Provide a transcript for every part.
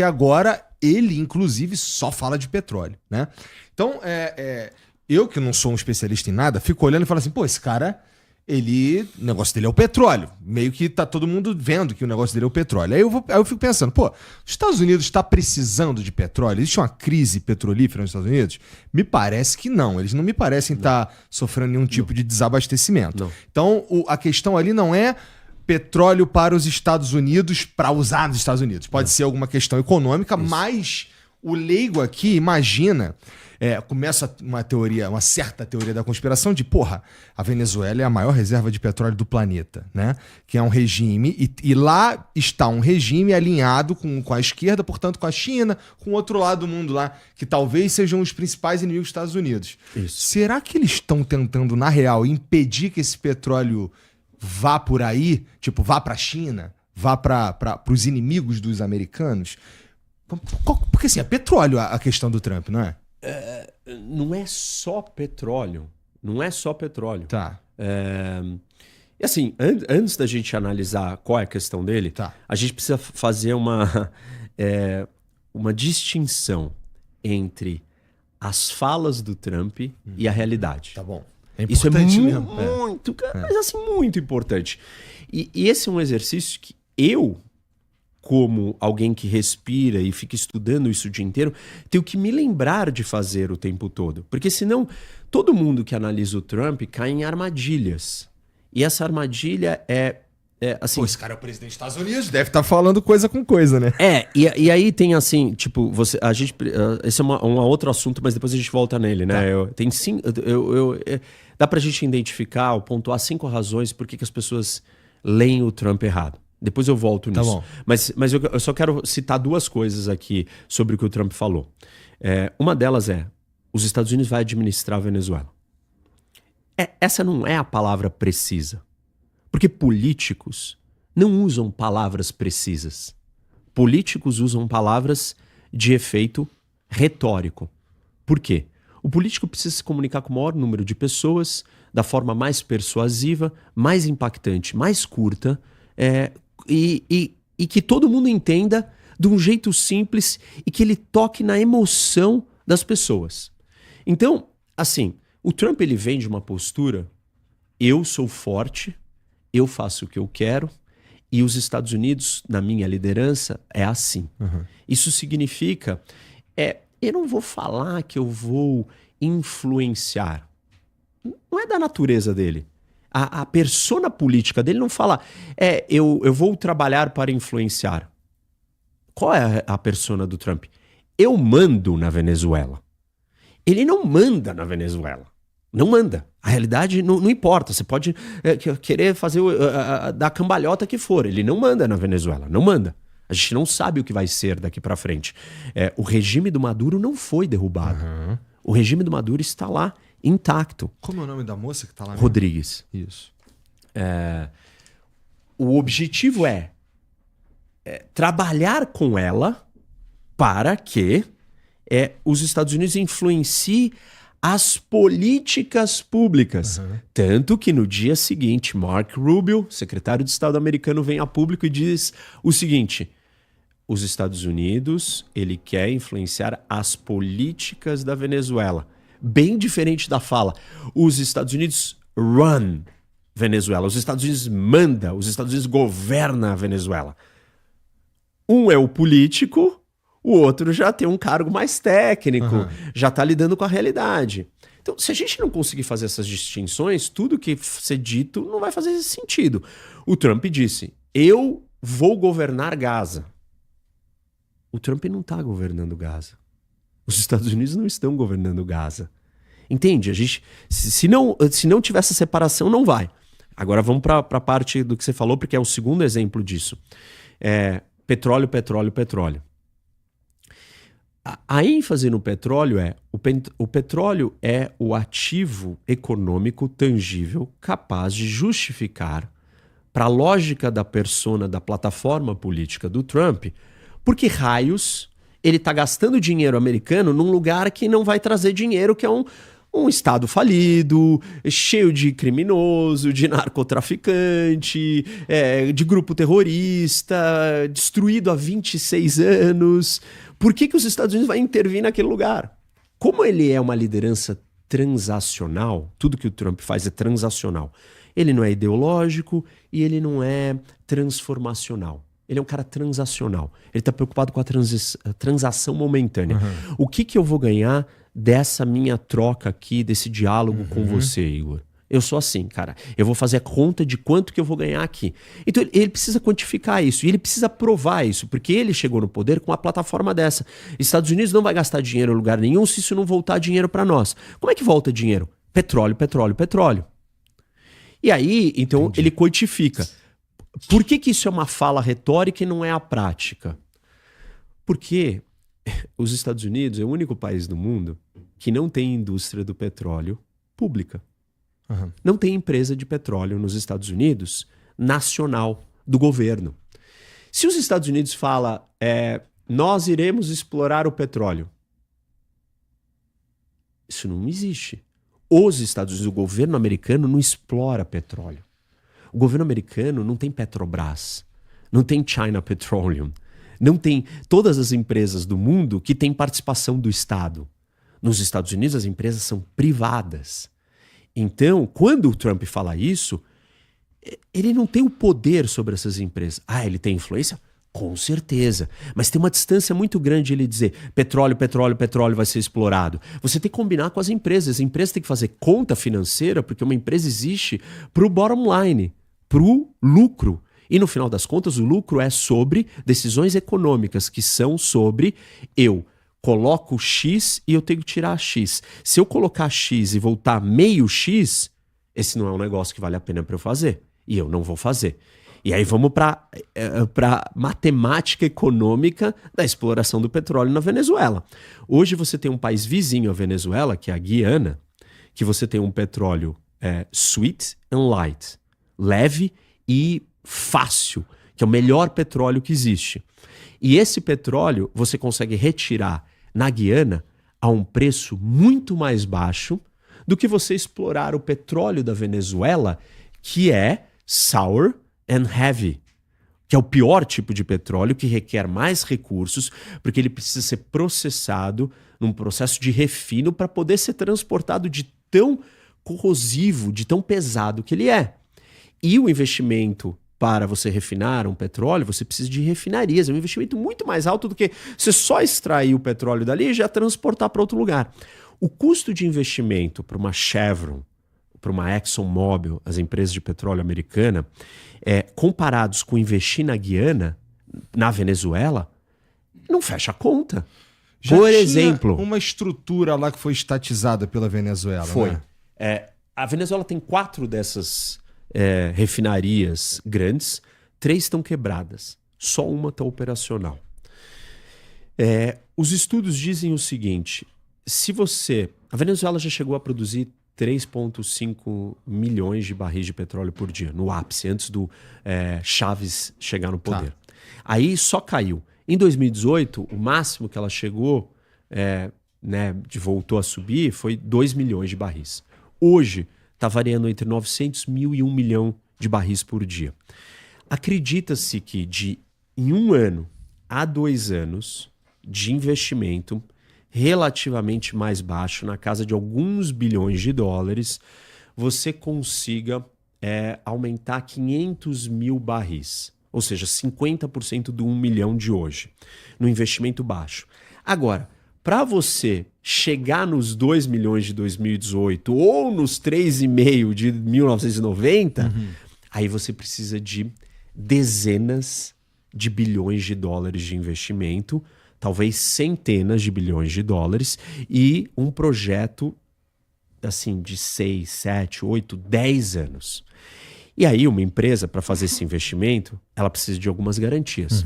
E agora ele, inclusive, só fala de petróleo, né? Então, eu que não sou um especialista em nada, fico olhando e falo assim, pô, esse cara, o negócio dele é o petróleo. Meio que tá todo mundo vendo que o negócio dele é o petróleo. Aí eu fico pensando, pô, os Estados Unidos está precisando de petróleo? Existe uma crise petrolífera nos Estados Unidos? Me parece que não. Eles não me parecem estar sofrendo nenhum tipo de desabastecimento. Não. Então, a questão ali não é petróleo para os Estados Unidos, para usar nos Estados Unidos. Pode ser alguma questão econômica, mas o leigo aqui imagina, começa uma certa teoria da conspiração de, porra, a Venezuela é a maior reserva de petróleo do planeta, né? Que é um regime, e lá está um regime alinhado com a esquerda, portanto com a China, com o outro lado do mundo lá, que talvez sejam os principais inimigos dos Estados Unidos. Isso. Será que eles estão tentando, na real, impedir que esse petróleo vá por aí, tipo, vá pra China, vá para os inimigos dos americanos? Porque assim, é petróleo a questão do Trump, não é? Não é só petróleo. Não é só petróleo. Tá. E assim, antes da gente analisar qual é a questão dele, Tá. a gente precisa fazer uma distinção entre as falas do Trump e a realidade. Tá bom. Isso é mesmo. muito, mas assim, muito importante. E esse é um exercício que eu, como alguém que respira e fica estudando isso o dia inteiro, tenho que me lembrar de fazer o tempo todo. Porque senão, todo mundo que analisa o Trump cai em armadilhas. E essa armadilha assim... Pô, esse cara é o presidente dos Estados Unidos, deve estar falando coisa com coisa, né? E aí tem assim, tipo, esse é um outro assunto, mas depois a gente volta nele, né? Tá. Dá pra gente identificar ou pontuar 5 razões por que as pessoas leem o Trump errado. Depois eu volto nisso. Bom. Mas eu só quero citar 2 coisas aqui sobre o que o Trump falou. Uma delas os Estados Unidos vai administrar a Venezuela. Essa não é a palavra precisa. Porque políticos não usam palavras precisas. Políticos usam palavras de efeito retórico. Por quê? O político precisa se comunicar com o maior número de pessoas, da forma mais persuasiva, mais impactante, mais curta, e que todo mundo entenda de um jeito simples e que ele toque na emoção das pessoas. Então, assim, o Trump ele vem de uma postura, eu sou forte, eu faço o que eu quero, e os Estados Unidos, na minha liderança, é assim. Uhum. Isso significa, eu não vou falar que eu vou influenciar. Não é da natureza dele. A persona política dele não fala, eu vou trabalhar para influenciar. Qual é a persona do Trump? Eu mando na Venezuela. Ele não manda na Venezuela. Não manda. A realidade não importa. Você pode querer fazer da cambalhota que for. Ele não manda na Venezuela. Não manda. A gente não sabe o que vai ser daqui para frente. O regime do Maduro não foi derrubado. Uhum. O regime do Maduro está lá intacto. Como é o nome da moça que tá lá? Rodrigues. Isso. O objetivo é trabalhar com ela para que os Estados Unidos influenciem as políticas públicas. Uhum. Tanto que no dia seguinte, Mark Rubio, secretário de Estado americano, vem a público e diz o seguinte: os Estados Unidos, ele quer influenciar as políticas da Venezuela. Bem diferente da fala, os Estados Unidos run Venezuela, os Estados Unidos manda, os Estados Unidos governa a Venezuela. Um é o político, o outro já tem um cargo mais técnico, já está lidando com a realidade. Então, se a gente não conseguir fazer essas distinções, tudo que ser dito não vai fazer sentido. O Trump disse, eu vou governar Gaza. O Trump não está governando Gaza. Os Estados Unidos não estão governando Gaza. Entende? A gente, se não tiver essa separação, não vai. Agora vamos para a parte do que você falou, porque é o segundo exemplo disso. Petróleo, petróleo, petróleo. A ênfase no petróleo o petróleo é o ativo econômico tangível capaz de justificar, para a lógica da persona da plataforma política do Trump, porque raios ele está gastando dinheiro americano num lugar que não vai trazer dinheiro, que é um estado falido, cheio de criminoso, de narcotraficante, de grupo terrorista, destruído há 26 anos. Por que os Estados Unidos vão intervir naquele lugar? Como ele é uma liderança transacional, tudo que o Trump faz é transacional. Ele não é ideológico e ele não é transformacional. Ele é um cara transacional. Ele está preocupado com a transação momentânea. Uhum. O que eu vou ganhar dessa minha troca aqui, desse diálogo com você, Igor? Eu sou assim, cara. Eu vou fazer a conta de quanto que eu vou ganhar aqui. Então ele precisa quantificar isso. E ele precisa provar isso. Porque ele chegou no poder com uma plataforma dessa. Estados Unidos não vai gastar dinheiro em lugar nenhum se isso não voltar dinheiro para nós. Como é que volta dinheiro? Petróleo, petróleo, petróleo. E aí, então, Entendi. Ele quantifica. Por que isso é uma fala retórica e não é a prática? Porque os Estados Unidos é o único país do mundo que não tem indústria do petróleo pública. Uhum. Não tem empresa de petróleo nos Estados Unidos nacional, do governo. Se os Estados Unidos falam, nós iremos explorar o petróleo, isso não existe. Os Estados Unidos, o governo americano não explora petróleo. O governo americano não tem Petrobras, não tem China Petroleum, não tem todas as empresas do mundo que têm participação do Estado. Nos Estados Unidos as empresas são privadas. Então, quando o Trump fala isso, ele não tem o poder sobre essas empresas. Ah, ele tem influência? Com certeza. Mas tem uma distância muito grande ele dizer petróleo, petróleo, petróleo vai ser explorado. Você tem que combinar com as empresas. A empresa tem que fazer conta financeira, porque uma empresa existe para o bottom line, para o lucro. E no final das contas, o lucro é sobre decisões econômicas, que são sobre eu coloco X e eu tenho que tirar X. Se eu colocar X e voltar meio X, esse não é um negócio que vale a pena para eu fazer. E eu não vou fazer. E aí vamos para matemática econômica da exploração do petróleo na Venezuela. Hoje você tem um país vizinho à Venezuela, que é a Guiana, que você tem um petróleo sweet and light, leve e fácil, que é o melhor petróleo que existe. E esse petróleo você consegue retirar na Guiana a um preço muito mais baixo do que você explorar o petróleo da Venezuela, que é sour and heavy, que é o pior tipo de petróleo, que requer mais recursos, porque ele precisa ser processado num processo de refino para poder ser transportado de tão corrosivo, de tão pesado que ele é. E o investimento para você refinar um petróleo, você precisa de refinarias. É um investimento muito mais alto do que você só extrair o petróleo dali e já transportar para outro lugar. O custo de investimento para uma Chevron, para uma ExxonMobil, as empresas de petróleo americana, comparados com investir na Guiana, na Venezuela, não fecha a conta. Já Por exemplo, uma estrutura lá que foi estatizada pela Venezuela. Foi. Né? A Venezuela tem 4 dessas refinarias grandes, 3 estão quebradas, só uma está operacional. Os estudos dizem o seguinte: a Venezuela já chegou a produzir 3,5 milhões de barris de petróleo por dia, no ápice, antes do Chávez chegar no poder. Tá. Aí só caiu. Em 2018, o máximo que ela chegou, voltou a subir, foi 2 milhões de barris. Hoje, está variando entre 900 mil e 1 milhão de barris por dia. Acredita-se que em 1 ano a 2 anos de investimento relativamente mais baixo, na casa de alguns bilhões de dólares, você consiga aumentar 500 mil barris, ou seja, 50% do 1 milhão de hoje, no investimento baixo. Agora, para você chegar nos 2 milhões de 2018 ou nos 3,5 de 1990, aí você precisa de dezenas de bilhões de dólares de investimento, talvez centenas de bilhões de dólares, e um projeto assim de 6, 7, 8, 10 anos. E aí uma empresa, para fazer esse investimento, ela precisa de algumas garantias.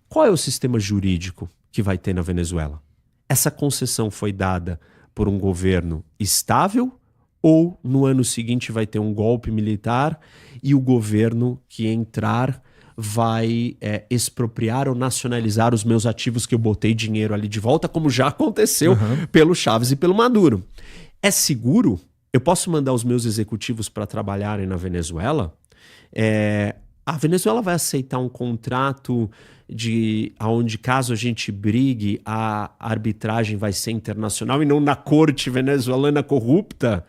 Qual é o sistema jurídico que vai ter na Venezuela? Essa concessão foi dada por um governo estável ou no ano seguinte vai ter um golpe militar e o governo que entrar vai expropriar ou nacionalizar os meus ativos que eu botei dinheiro ali de volta, como já aconteceu pelo Chávez e pelo Maduro? É seguro? Eu posso mandar os meus executivos para trabalharem na Venezuela? A Venezuela vai aceitar um contrato onde, caso a gente brigue, a arbitragem vai ser internacional e não na corte venezuelana corrupta?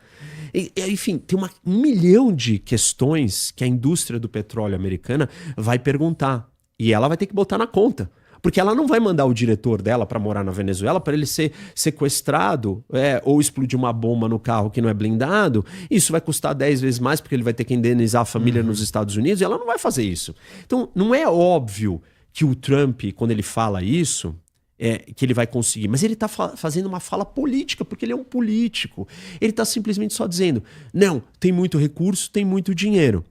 Enfim, tem um milhão de questões que a indústria do petróleo americana vai perguntar. E ela vai ter que botar na conta. Porque ela não vai mandar o diretor dela para morar na Venezuela para ele ser sequestrado ou explodir uma bomba no carro que não é blindado. Isso vai custar 10 vezes mais porque ele vai ter que indenizar a família nos Estados Unidos e ela não vai fazer isso. Então, não é óbvio que o Trump, quando ele fala isso, que ele vai conseguir. Mas ele está fazendo uma fala política, porque ele é um político. Ele está simplesmente só dizendo, não, tem muito recurso, tem muito dinheiro.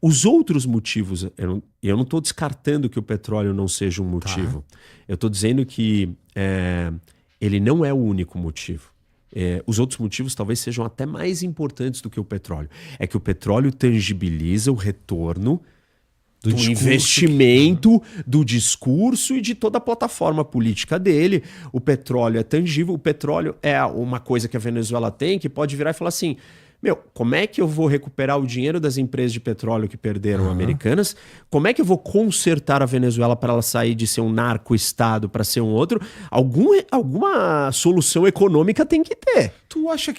Os outros motivos, eu não estou descartando que o petróleo não seja um motivo. Tá. Eu estou dizendo que ele não é o único motivo. Os outros motivos talvez sejam até mais importantes do que o petróleo. É que o petróleo tangibiliza o retorno do investimento, do discurso e de toda a plataforma política dele. O petróleo é tangível, o petróleo é uma coisa que a Venezuela tem que pode virar e falar assim, como é que eu vou recuperar o dinheiro das empresas de petróleo que perderam americanas? Como é que eu vou consertar a Venezuela para ela sair de ser um narco-estado para ser um outro? Alguma solução econômica tem que ter. Tu acha que